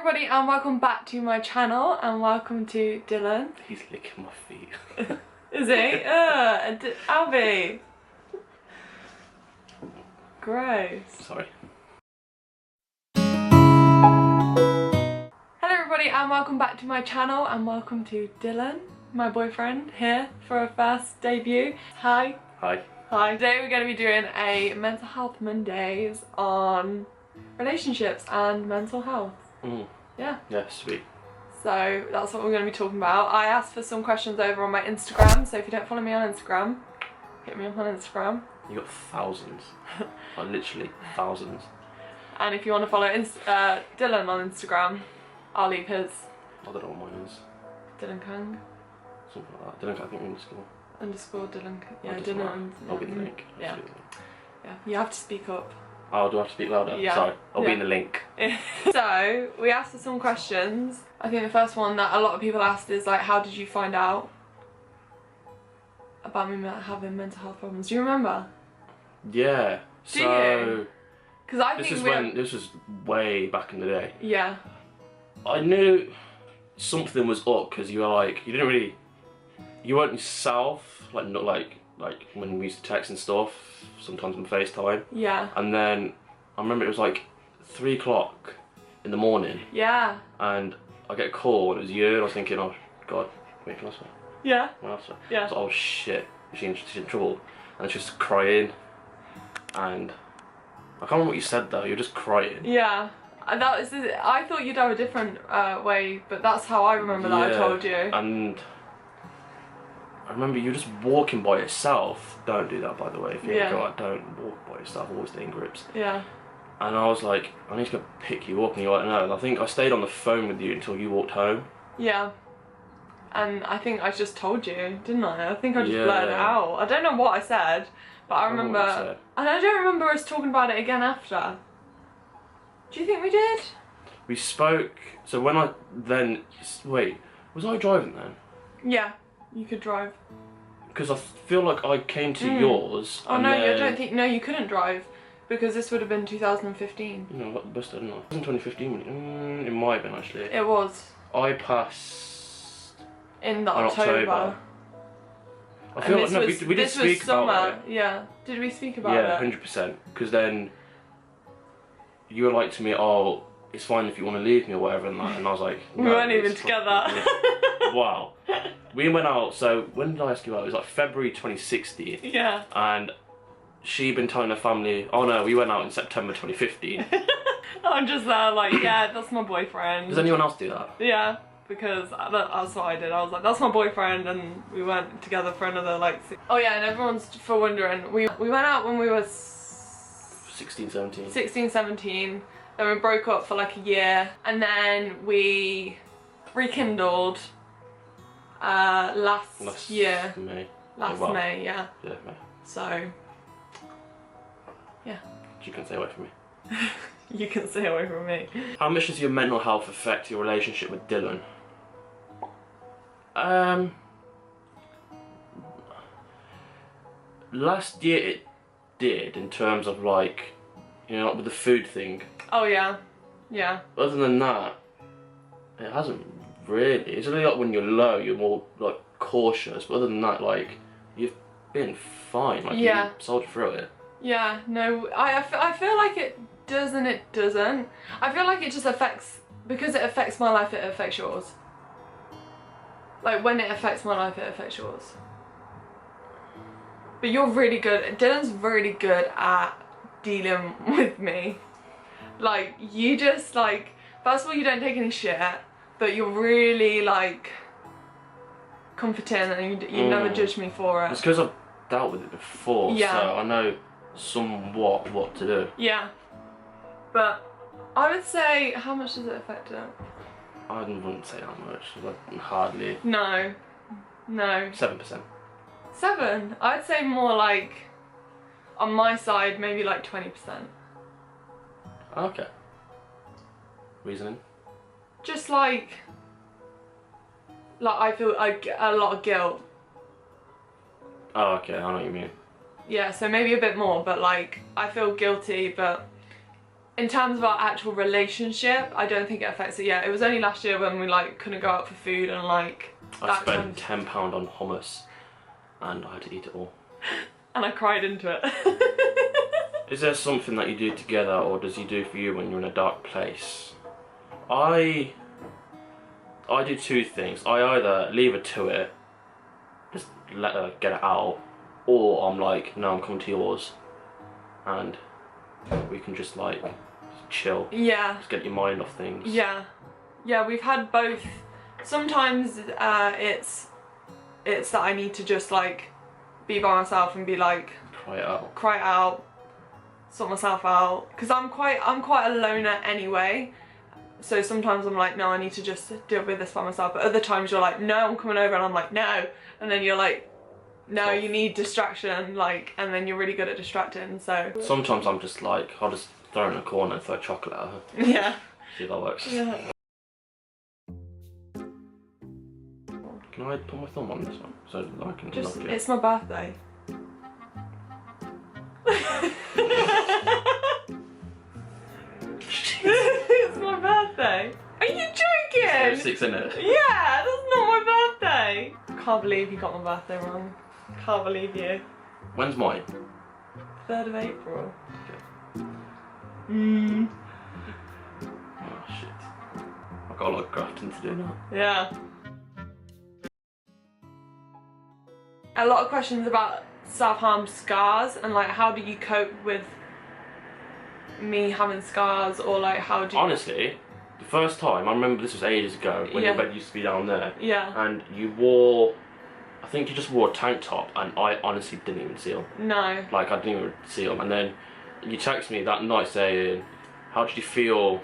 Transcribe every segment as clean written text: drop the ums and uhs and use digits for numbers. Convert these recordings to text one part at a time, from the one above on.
everybody and welcome back to my channel and welcome to Dylan. He's licking my feet. Is he? Abby. Gross. Sorry. Hello everybody and welcome back to my channel and welcome to Dylan, my boyfriend, here for a first debut. Hi. Hi. Hi. Today we're going to be doing a Mental Health Mondays on relationships and mental health. Yeah. Yeah, sweet. So that's what we're going to be talking about. I asked for some questions over on my Instagram, so if you don't follow me on Instagram, hit me up on Instagram. You got thousands. Like literally thousands. And if you want to follow Dylan on Instagram, I'll leave his. I don't know what mine is. Dylan Kang. Something like that. Dylan, I think underscore. Underscore Dylan. Yeah, I'll Dylan. I'll be in the link. Yeah. Absolutely. Yeah. You have to speak up. Oh, do I have to speak louder? Yeah. Sorry. I'll be in the link. So we asked for some questions. I think the first one that a lot of people asked is like, how did you find out about me having mental health problems? Do you remember? Yeah. Do you? Because I think this was way back in the day. Yeah. I knew something was up because you were like, you weren't yourself, like not like when we used to text and stuff, sometimes on FaceTime. Yeah. And then I remember it was like 3 o'clock in the morning. Yeah. And I get a call and it was you, and I was thinking, oh god, wait, can I swear? Yeah. Can I swear? Yeah. I was like, oh shit, she's in trouble. And she's just crying. And I can't remember what you said though, you were just crying. Yeah. I thought you'd have a different way, but that's how I remember that I told you. And I remember you just walking by yourself. Don't do that, by the way. If you go out, don't walk by yourself. Always stay in groups. Yeah. And I was like, I need to go pick you up, and you're like, no. And I think I stayed on the phone with you until you walked home. Yeah. And I think I just told you, didn't I? I think I just blurted it out. I don't know what I said, but I remember. And I don't remember us talking about it again after. Do you think we did? We spoke. So when I then wait, was I driving then? Yeah. You could drive. Because I feel like I came to yours. Oh no, I don't think. No, you couldn't drive because this would have been 2015. You know, I got the bus, didn't I? It was in 2015. It might have been actually. It was. I passed in October. I feel like no, we did speak about it. Yeah. Did we speak about it? Yeah, 100%. Because then you were like to me, oh, it's fine if you want to leave me or whatever, and I was like, no, we weren't even together. Wow. We went out, so when did I ask you out? It was like February 2016. Yeah. And she'd been telling her family, oh no, we went out in September 2015. I'm just there like, yeah, that's my boyfriend. Does anyone else do that? Yeah, because that's what I did. I was like, that's my boyfriend, and we went together for another like 6. Oh yeah, and everyone's for wondering, we went out when we were 16, 17. 16, 17. Then we broke up for like a year, and then we rekindled last year. May. Last May, yeah. Yeah, May. So, yeah. You can stay away from me. You can stay away from me. How much does your mental health affect your relationship with Dylan? Last year it did, in terms of like, you know, like with the food thing. Oh yeah, yeah. Other than that, it hasn't really. It's only like when you're low, you're more like cautious. But other than that, like, you've been fine. Like, you soldiered through it. Yeah. No, I feel like it does and it doesn't. I feel like it just affects, because it affects my life, it affects yours. Like when it affects my life, it affects yours. But you're really good. Dylan's really good at dealing with me. Like, you just like, first of all, you don't take any shit, but you're really like comforting, and you never judge me for it. It's because I've dealt with it before, so I know somewhat what to do. Yeah. But I would say, how much does it affect it? I wouldn't say that much, like hardly. No. No. 7%. 7? I'd say more like, on my side, maybe like 20%. Okay. Reasoning? Just like I feel a lot of guilt. Oh, okay, I know what you mean. Yeah, so maybe a bit more, but like, I feel guilty, but in terms of our actual relationship, I don't think it affects it yet. It was only last year when we like couldn't go out for food and like I spent £10 on hummus and I had to eat it all. And I cried into it. Is there something that you do together, or does he do for you when you're in a dark place? I do two things. I either leave her to it, just let her get it out, or I'm like, no, I'm coming to yours, and we can just like chill. Yeah. Just get your mind off things. Yeah. Yeah, we've had both. Sometimes it's that I need to just like be by myself and be like cry it out, sort myself out, because I'm quite a loner anyway. So sometimes I'm like, no, I need to just deal with this by myself. But other times you're like, no, I'm coming over, and I'm like, no, and then you're like, no, you need distraction, like, and then you're really good at distracting. So sometimes I'm just like, I'll just throw her in a corner and throw chocolate at her. Yeah. See if that works. Yeah. Can I put my thumb on this one so that I can just knock it? It's my birthday. It's my birthday. Are you joking? 6 in it. Yeah, that's not my birthday. Can't believe you got my birthday wrong. Can't believe you. When's mine? 3rd of April. Okay. Oh shit. I've got a lot of grafting to do now. Yeah. A lot of questions about self-harm scars and like how do you cope with me having scars, or like how do you... Honestly, the first time, I remember this was ages ago when your bed used to be down there. Yeah. And you wore, I think you just wore a tank top, and I honestly didn't even see them. No. Like I didn't even see them, and then you texted me that night saying, how did you feel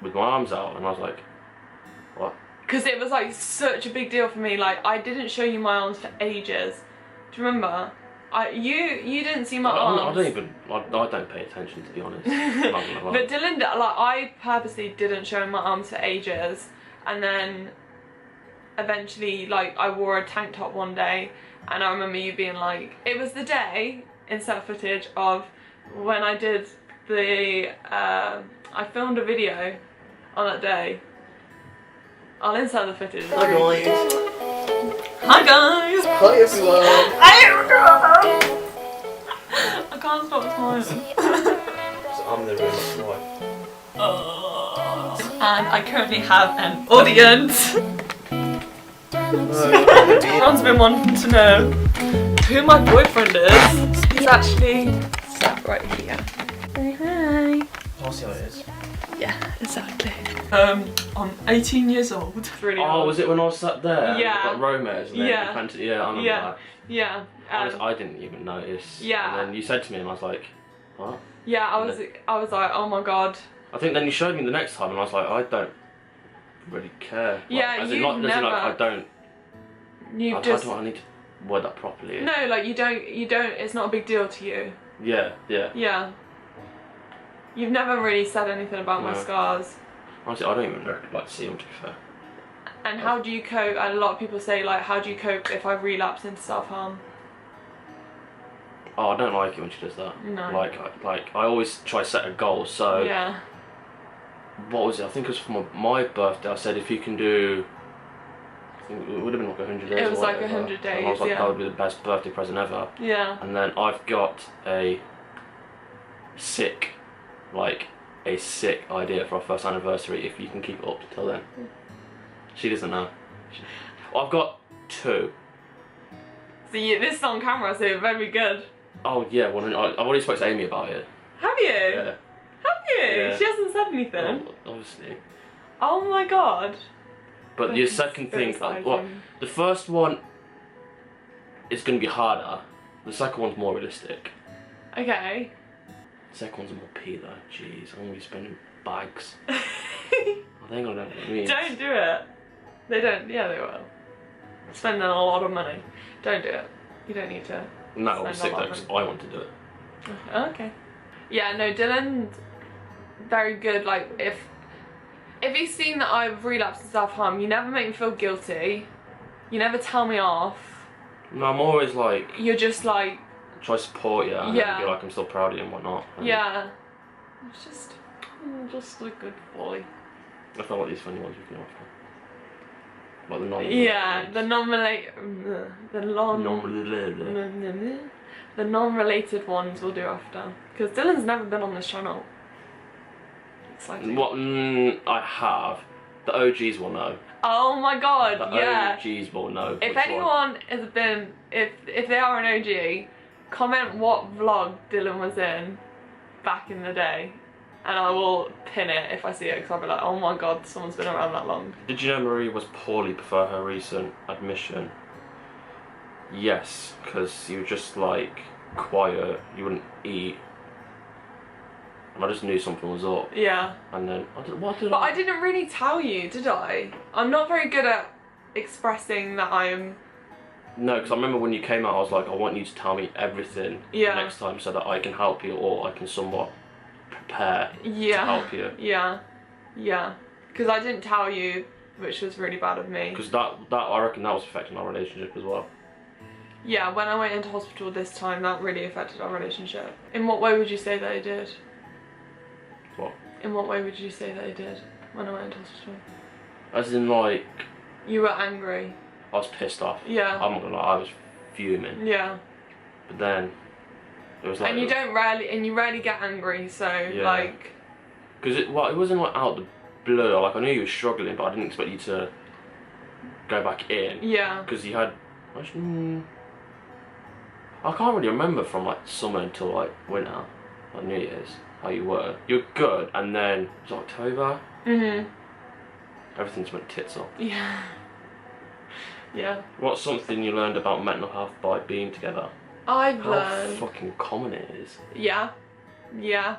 with my arms out? And I was like, what? Because it was like such a big deal for me. Like I didn't show you my arms for ages. Do you remember? You didn't see my arms. I don't pay attention, to be honest. But Dylan, like I purposely didn't show my arms for ages, and then eventually like I wore a tank top one day, and I remember you being like, it was the day, insert footage of when I did the I filmed a video on that day. I'll insert the footage. Hi guys. Hi guys. Hi everyone. Hi everyone. I can't stop smiling. So I'm the real wife. And I currently have an audience. Everyone's been wanting to know who my boyfriend is. He's actually sat right here. Say hi. I'll see how it is. Yeah, exactly. I'm 18 years old. It's really old. Was it when I was sat there? Yeah. Got Romez and then Yeah. I remember that. Yeah. I didn't even notice. Yeah. And then you said to me and I was like, what? Yeah, I was like, oh my god. I think then you showed me the next time and I was like, I don't really care. Like, Yeah, as you in, like, never. As in, like, I don't. I need to word that properly. No, like you don't. It's not a big deal to you. Yeah. Yeah. You've never really said anything about my scars. Honestly, I don't even like to see them, to be fair. And how do you cope? And a lot of people say like, how do you cope if I relapse into self-harm? Oh, I don't like it when she does that. No. Like I always try to set a goal. So yeah. What was it? I think it was for my birthday. I said if you can do, I think it would have been like 100 days. It was or like whatever. 100 days. And I was like, yeah. that would be the best birthday present ever. Yeah. And then I've got a sick idea for our first anniversary if you can keep it up till then. She doesn't know. I've got 2. So this is on camera, so very good. Oh yeah, well, I've already spoke to Amy about it. Have you? Yeah. Have you? Yeah. She hasn't said anything. Well, obviously. Oh my god. But the second thing, the first one is going to be harder. The second one's more realistic. Okay. The second one's more pee though. Jeez, I'm going to be spending bags. I think I don't mean. Don't do it. They don't. Yeah, they will. Spending a lot of money. Don't do it. You don't need to. No, I'll be sick though because I want to do it. Okay. Yeah, no, Dylan's very good. Like, if he's seen that I've relapsed in self-harm, you never make me feel guilty. You never tell me off. No, I'm always like... You're just like... Try to support you and be like, I'm still proud of you and whatnot. And yeah. It's just a good boy. I felt like these funny ones we can offer. Like the non-related. Yeah, the non-related ones we'll do after. Because Dylan's never been on this channel. Exciting. What? I have. The OGs will know. Oh my god, the yeah. OGs will know. If anyone has been, if they are an OG, comment what vlog Dylan was in back in the day. And I will pin it if I see it, because I'll be like, oh my god, someone's been around that long. Did you know Marie was poorly before her recent admission? Yes, because you were just like quiet, you wouldn't eat. And I just knew something was up. Yeah. And then, But I didn't really tell you, did I? I'm not very good at expressing that I'm... No, because I remember when you came out, I was like, I want you to tell me everything next time so that I can help you, or I can somewhat prepare to help you. Yeah, yeah. Because I didn't tell you, which was really bad of me. Because that I reckon that was affecting our relationship as well. Yeah, when I went into hospital this time, that really affected our relationship. In what way would you say that it did? What? In what way would you say that it did when I went into hospital? As in, like... You were angry. I was pissed off. Yeah. I'm not gonna lie, I was fuming. Yeah. But then, it was like... And you rarely get angry, so, like... Because it wasn't like out the blue, like I knew you were struggling, but I didn't expect you to go back in. Yeah. Because you had... I can't really remember from like summer until like winter, like New Year's, how you were. You were good, and then it was October. Everything just went tits up. Yeah. Yeah. What's something you learned about mental health by being together? I've learned... How fucking common it is. Yeah. Yeah.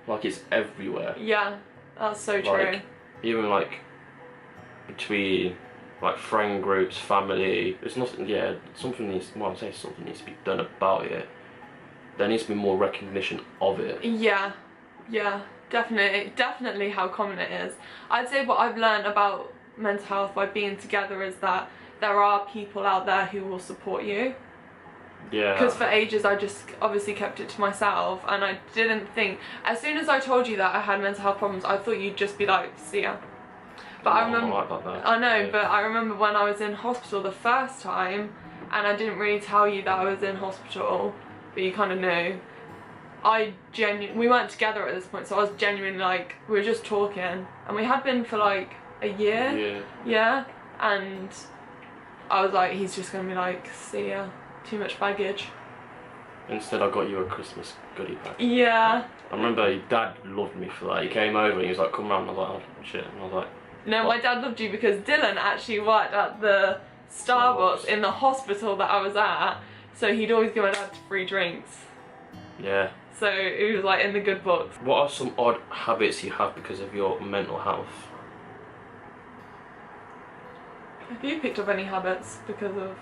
Like it's everywhere. Yeah, that's so true. Like, even like between like friend groups, family, there's nothing. Yeah, something needs. Well, I say something needs to be done about it. There needs to be more recognition of it. Yeah, yeah, definitely how common it is. I'd say what I've learned about mental health by being together is that there are people out there who will support you. Yeah. Because for ages I just obviously kept it to myself, and I didn't think, as soon as I told you that I had mental health problems, I thought you'd just be like, see ya. But I remember, I know, but I remember when I was in hospital the first time, and I didn't really tell you that I was in hospital, but you kind of knew. We weren't together at this point, so I was genuinely like, we were just talking, and we had been for like a year. Yeah. Yeah, and I was like, he's just gonna be like, see ya. Too much baggage. Instead, I got you a Christmas goodie bag. Yeah. I remember your dad loved me for that. He came over and he was like, come round. I was like, oh shit. And I was like, no, what? My dad loved you because Dylan actually worked at the Starbucks in the hospital that I was at, so he'd always give my dad free drinks. Yeah. So it was like in the good books. What are some odd habits you have because of your mental health? Have you picked up any habits because of...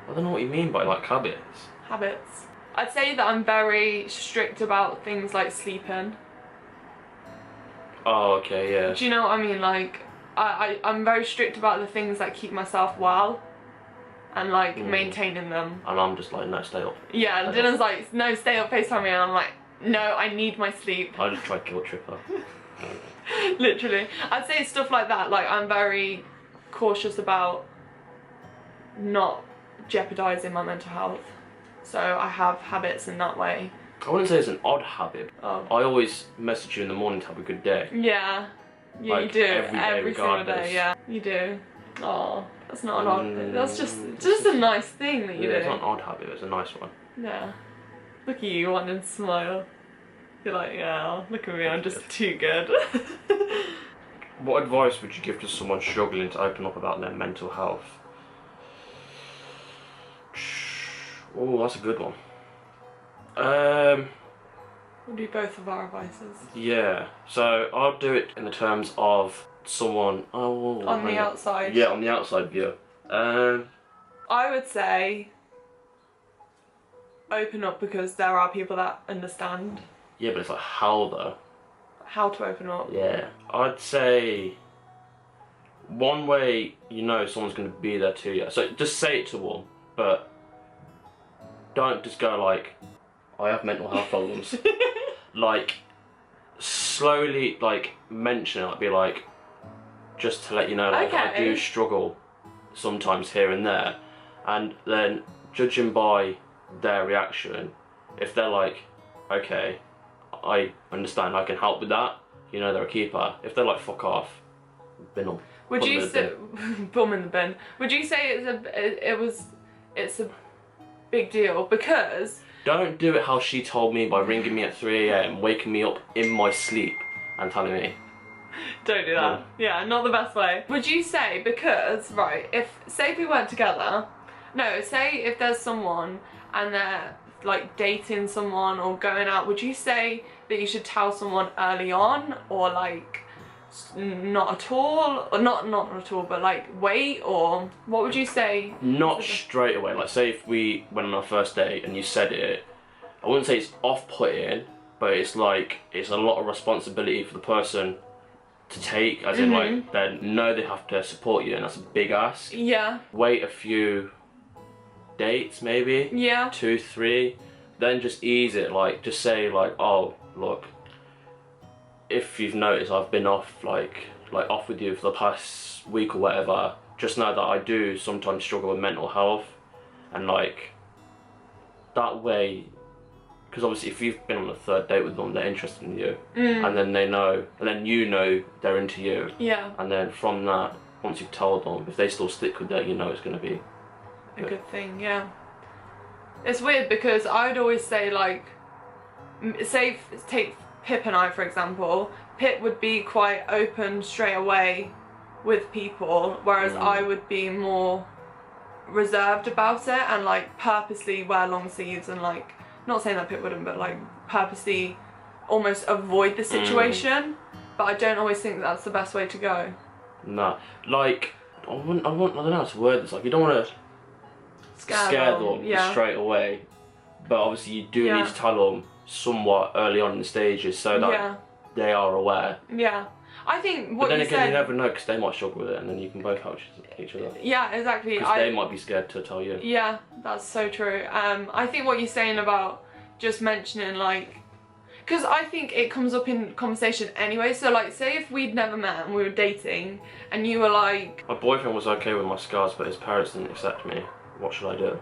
I don't know what you mean by like habits. Habits. I'd say that I'm very strict about things like sleeping. Oh, okay, yeah. Do you know what I mean? Like, I'm very strict about the things that keep myself well and like maintaining them. And I'm just like, no, stay up. Yeah, and Dylan's like, no, stay up, FaceTime me, and I'm like, no, I need my sleep. I just tried guilt trip her. Literally. I'd say stuff like that. Like, I'm very cautious about not jeopardising my mental health. So I have habits in that way. I wouldn't say it's an odd habit. Oh. I always message you in the morning to have a good day. Yeah. Yeah, like, you do. Every single day, yeah. You do. Oh, that's not an odd thing. That's just a nice thing that you do. It's not an odd habit, it's a nice one. Yeah. Look at you wanting to smile. You're like, yeah, look at me, I'm just too good. What advice would you give to someone struggling to open up about their mental health? Oh, that's a good one. We'll do both of our advices. Yeah, so I'll do it in the terms of someone... on the outside. Yeah, on the outside view. I would say open up because there are people that understand. Yeah, but it's like how though? How to open up? Yeah, I'd say one way you know someone's going to be there to you. So just say it to them, but don't just go like, I have mental health problems. Like, slowly like mention it, like be like, just to let you know, like I do struggle sometimes here and there, and then judging by their reaction, if they're like, okay, I understand, I can help with that, you know, they're a keeper. If they're like, fuck off, bin them. Would you say bum in the bin? Would you say it's a big deal? Because don't do it how she told me by ringing me at 3 AM, waking me up in my sleep and telling me. Don't do that. Yeah, not the best way. Would you say, because, right, say if we weren't together, no, say if there's someone and they're like dating someone or going out, would you say that you should tell someone early on, or like not at all, or not at all, but like wait, or what would you say? Not straight away. Like say if we went on our first date and you said it, I wouldn't say it's off-putting, but it's like, it's a lot of responsibility for the person to take, as in like, they know they have to support you, and that's a big ask. Yeah. Wait a few dates, maybe. Yeah. 2, 3, then just ease it. Like, just say like, oh, look, if you've noticed I've been off, like off with you for the past week or whatever, just know that I do sometimes struggle with mental health, and like, that way, because obviously if you've been on a 3rd date with them, they're interested in you, and then they know, and then you know they're into you. Yeah. And then from that, once you've told them, if they still stick with that, you know it's going to be a good thing. Yeah. It's weird because I'd always say, like, say take Pip and I for example. Pip would be quite open straight away with people, whereas I would be more reserved about it and like purposely wear long sleeves and like, not saying that Pip wouldn't, but like purposely almost avoid the situation. But I don't always think that's the best way to go. Nah, like I don't know how to word this. Like, you don't want to scare them straight away, but obviously you do need to tell them somewhat early on in the stages so that they are aware. Yeah. I think what but then you again, said, you never know, because they might struggle with it, and then you can both help each other. Yeah, exactly. Because they might be scared to tell you. Yeah, that's so true. I think what you're saying about just mentioning, like, because I think it comes up in conversation anyway. So like, say if we'd never met and we were dating, and you were like, my boyfriend was okay with my scars, but his parents didn't accept me. What should I do?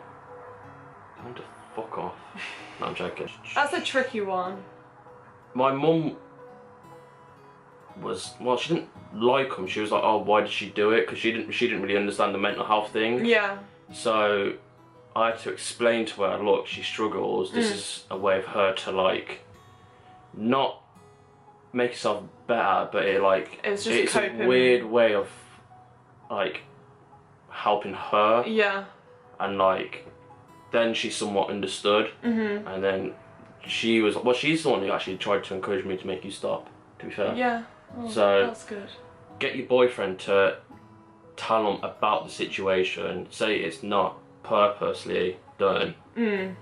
Time to fuck off. No, I'm joking. That's a tricky one. My mum was, well, she didn't like him. She was like, oh, why did she do it? Because she didn't really understand the mental health thing. Yeah. So I had to explain to her, look, she struggles. This is a way of her to like, not make herself better, but it's a weird way of like helping her. Yeah. And like, then she somewhat understood, and then she was, well, she's the one who actually tried to encourage me to make you stop, to be fair. Yeah. Oh, so that's good. Get your boyfriend to tell them about the situation, say it's not purposely done. And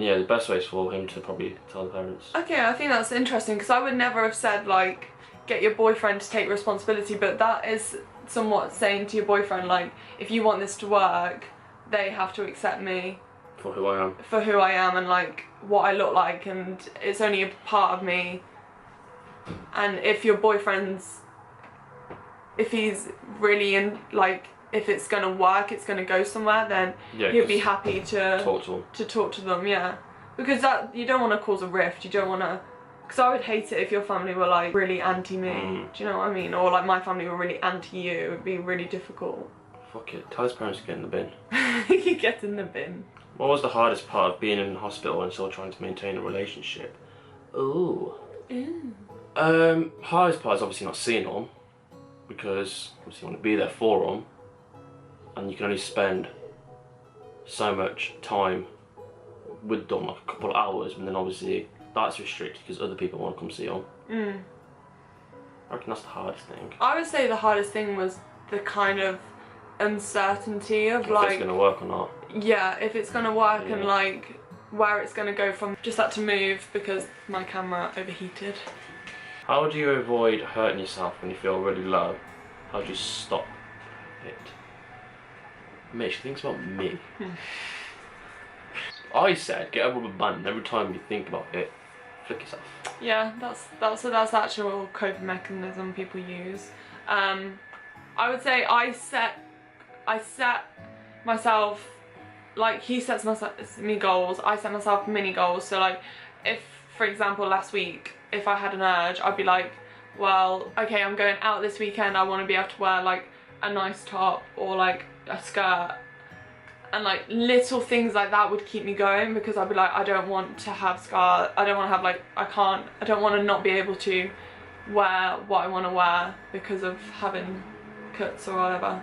yeah, the best way is for him to probably tell the parents. Okay, I think that's interesting, because I would never have said like, get your boyfriend to take responsibility, but that is somewhat saying to your boyfriend, like, if you want this to work, they have to accept me for who I am. For who I am, and like what I look like, and it's only a part of me. And if your boyfriend's, if he's really in, like, if it's gonna work, it's gonna go somewhere, then he'll be happy to talk to them. Yeah, because that, you don't want to cause a rift. You don't want to, because I would hate it if your family were like really anti me. Do you know what I mean? Or like my family were really anti you. It would be really difficult. Fuck it. Tell his parents to get in the bin. You get in the bin. What was the hardest part of being in hospital and still trying to maintain a relationship? Ooh. Hardest part is obviously not seeing them, because obviously you want to be there for them, and you can only spend so much time with them, like a couple of hours, and then obviously that's restricted because other people want to come see them. I reckon that's the hardest thing. I would say the hardest thing was the kind of uncertainty of like, if it's going to work or not. Yeah, if it's going to work, and like where it's going to go from. Just had to move because my camera overheated. How do you avoid hurting yourself when you feel really low? How do you stop it? Mate, she thinks about me. I said get a rubber band every time you think about it flick yourself. Yeah, that's actual coping mechanism people use. I would say I set myself, like he sets me goals, I set myself mini goals. So like if, for example, last week, if I had an urge, I'd be like, well, okay, I'm going out this weekend, I want to be able to wear like a nice top or like a skirt, and like little things like that would keep me going, because I'd be like, I don't want to have scars, I don't want to have like, I don't want to not be able to wear what I want to wear because of having cuts or whatever.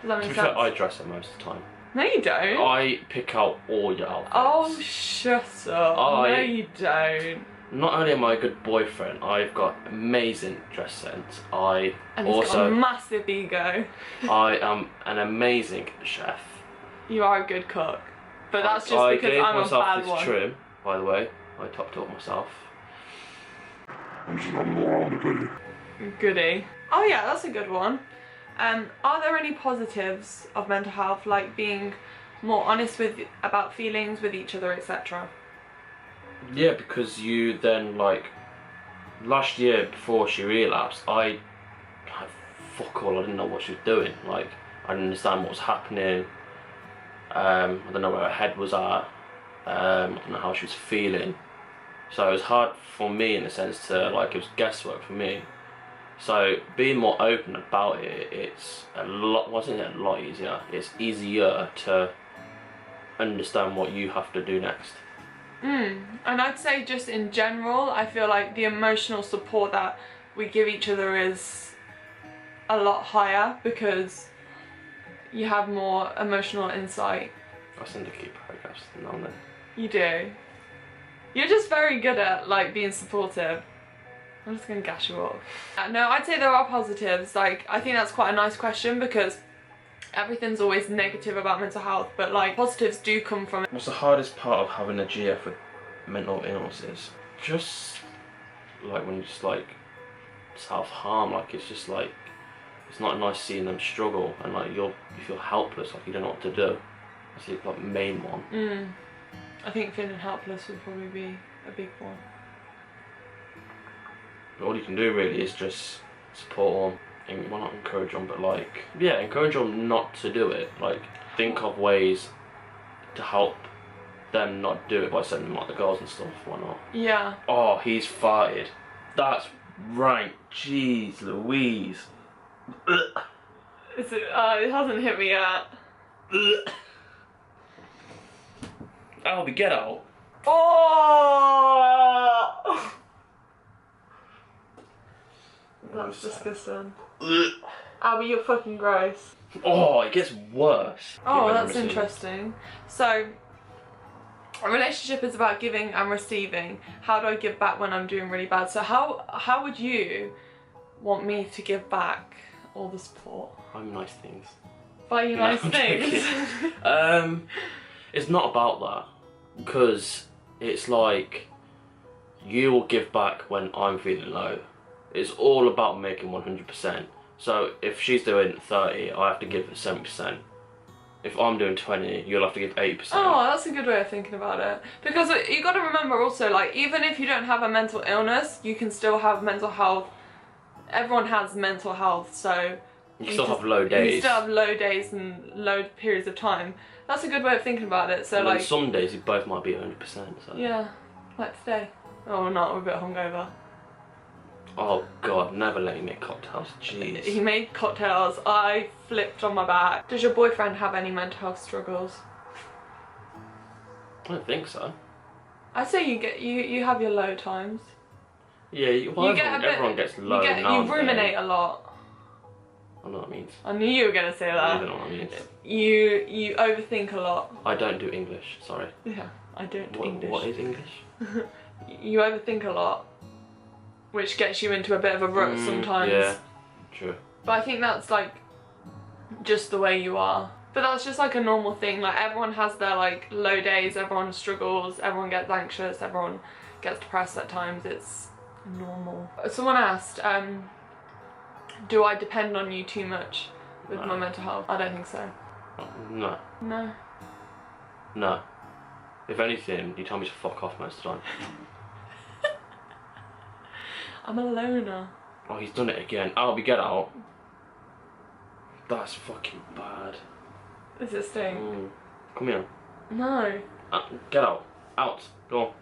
Does that make sense? To be fair, I dress it most of the time. No you don't. I pick out all your outfits. Oh, shut up. No you don't. Not only am I a good boyfriend, I've got amazing dress sense. And he's got a massive ego. I am an amazing chef. You are a good cook. But that's just because I'm a bad one. I gave myself this trim, by the way. I topped it up myself. Goody. Oh yeah, that's a good one. Are there any positives of mental health, like being more honest about feelings with each other, etc.? Yeah, because you then, like, last year before she relapsed, fuck all, I didn't know what she was doing. Like, I didn't understand what was happening. I don't know where her head was at. I don't know how she was feeling. So it was hard for me in a sense to, like, it was guesswork for me. So being more open about it, it's a lot, wasn't it a lot easier? It's easier to understand what you have to do next. And I'd say just in general, I feel like the emotional support that we give each other is a lot higher, because you have more emotional insight. I send a keep progress now and then. You do. You're just very good at like being supportive. I'm just gonna gash you up. No, I'd say there are positives. Like, I think that's quite a nice question, because everything's always negative about mental health, but like positives do come from it. What's the hardest part of having a GF with mental illnesses? Just like when you just like self-harm, like it's just like, it's not nice seeing them struggle, and like you feel helpless, like you don't know what to do. That's the like main one. I think feeling helpless would probably be a big one. All you can do really is just support them, well, not encourage them, but like, yeah, encourage them not to do it. Like, think of ways to help them not do it by sending them like the girls and stuff, why not? Yeah. Oh, he's farted. That's right, jeez Louise. Is it, it hasn't hit me yet. Albie, get out. Oh! That's disgusting. Albie, you're fucking gross. Oh, it gets worse. Oh, that's interesting. So, a relationship is about giving and receiving. How do I give back when I'm doing really bad? So how would you want me to give back all the support? Buy me nice things. Buy you nice things? It's not about that, because it's like, you will give back when I'm feeling low. It's all about making 100%. So if she's doing 30, I have to give 70%. If I'm doing 20, you'll have to give 80%. Oh, that's a good way of thinking about it. Because you got to remember also, like, even if you don't have a mental illness, you can still have mental health. Everyone has mental health, so you still have low days. You still have low days and low periods of time. That's a good way of thinking about it. So and like, some days you both might be 100%. So. Yeah, like today. Oh, we're not. We're a bit hungover. Oh God, never let you make cocktails. Jeez. He made cocktails. I flipped on my back. Does your boyfriend have any mental health struggles? I don't think so. I'd say you have your low times. Yeah, well, everyone gets low. You ruminate a lot. I don't know what that means. I knew you were gonna say that. I don't know what that means. You overthink a lot. I don't do English. Sorry. Yeah, I don't do English. What is English? You overthink a lot, which gets you into a bit of a rut sometimes. Yeah, true. But I think that's like just the way you are. But that's just like a normal thing. Like, everyone has their like low days. Everyone struggles. Everyone gets anxious. Everyone gets depressed at times. It's normal. Someone asked, do I depend on you too much with my mental health? I don't think so. No. No. No. If anything, you tell me to fuck off most of the time. I'm a loner. Oh, he's done it again. Albie, get out. That's fucking bad. Does it sting? Come here. No. Get out. Out. Go on.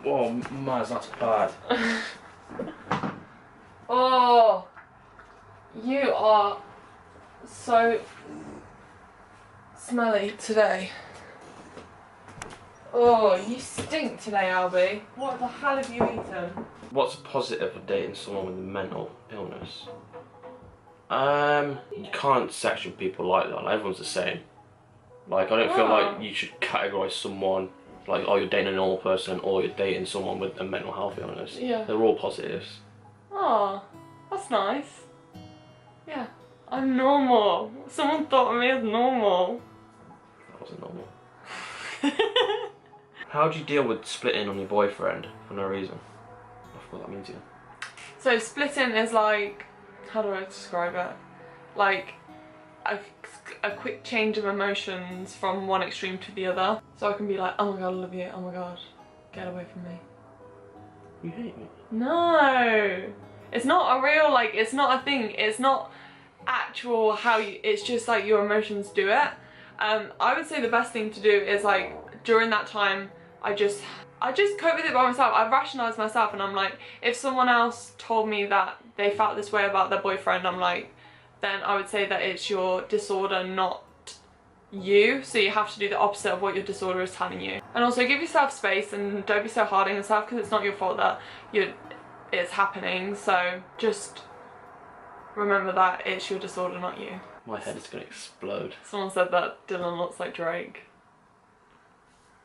Whoa, Maz, that's bad. Oh, you are so smelly today. Oh, you stink today, Albie. What the hell have you eaten? What's a positive of dating someone with a mental illness? You can't section people like that. Like, everyone's the same. Like, I don't feel like you should categorise someone like, oh, you're dating a normal person or you're dating someone with a mental health illness. Yeah. They're all positives. Oh, that's nice. Yeah, I'm normal. Someone thought of me as normal. That wasn't normal. How do you deal with splitting on your boyfriend for no reason? I forgot what that means again. So splitting is like, how do I describe it? Like a quick change of emotions from one extreme to the other. So I can be like, oh my god, I love you. Oh my god, get away from me. You hate me? No. It's not a real, like, it's not a thing. It's not actual how you, it's just like your emotions do it. I would say the best thing to do is like, during that time, I just cope with it by myself. I've rationalised myself and I'm like, if someone else told me that they felt this way about their boyfriend, I'm like, then I would say that it's your disorder, not you. So you have to do the opposite of what your disorder is telling you. And also give yourself space and don't be so hard on yourself because it's not your fault that it's happening. So just remember that it's your disorder, not you. My head is gonna explode. Someone said that Dylan looks like Drake.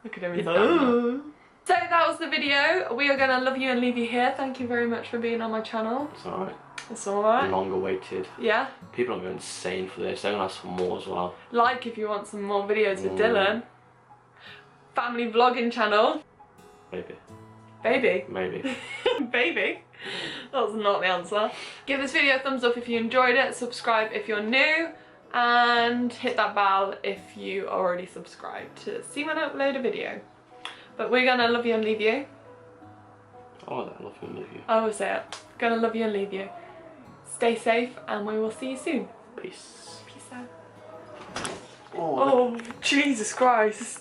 Look at him, he's like, oh. So that was the video. We are gonna love you and leave you here. Thank you very much for being on my channel. It's alright. It's alright. Long awaited. Yeah. People are going insane for this. They're gonna ask for more as well. Like if you want some more videos with Dylan. Family vlogging channel. Maybe. Baby. Maybe. Baby. That was not the answer. Give this video a thumbs up if you enjoyed it. Subscribe if you're new. And hit that bell if you are already subscribed to see when I upload a video. But we're gonna love you and leave you. I like that, love you and leave you. I always say it. Gonna love you and leave you. Stay safe and we will see you soon. Peace. Peace out. Oh, Jesus Christ.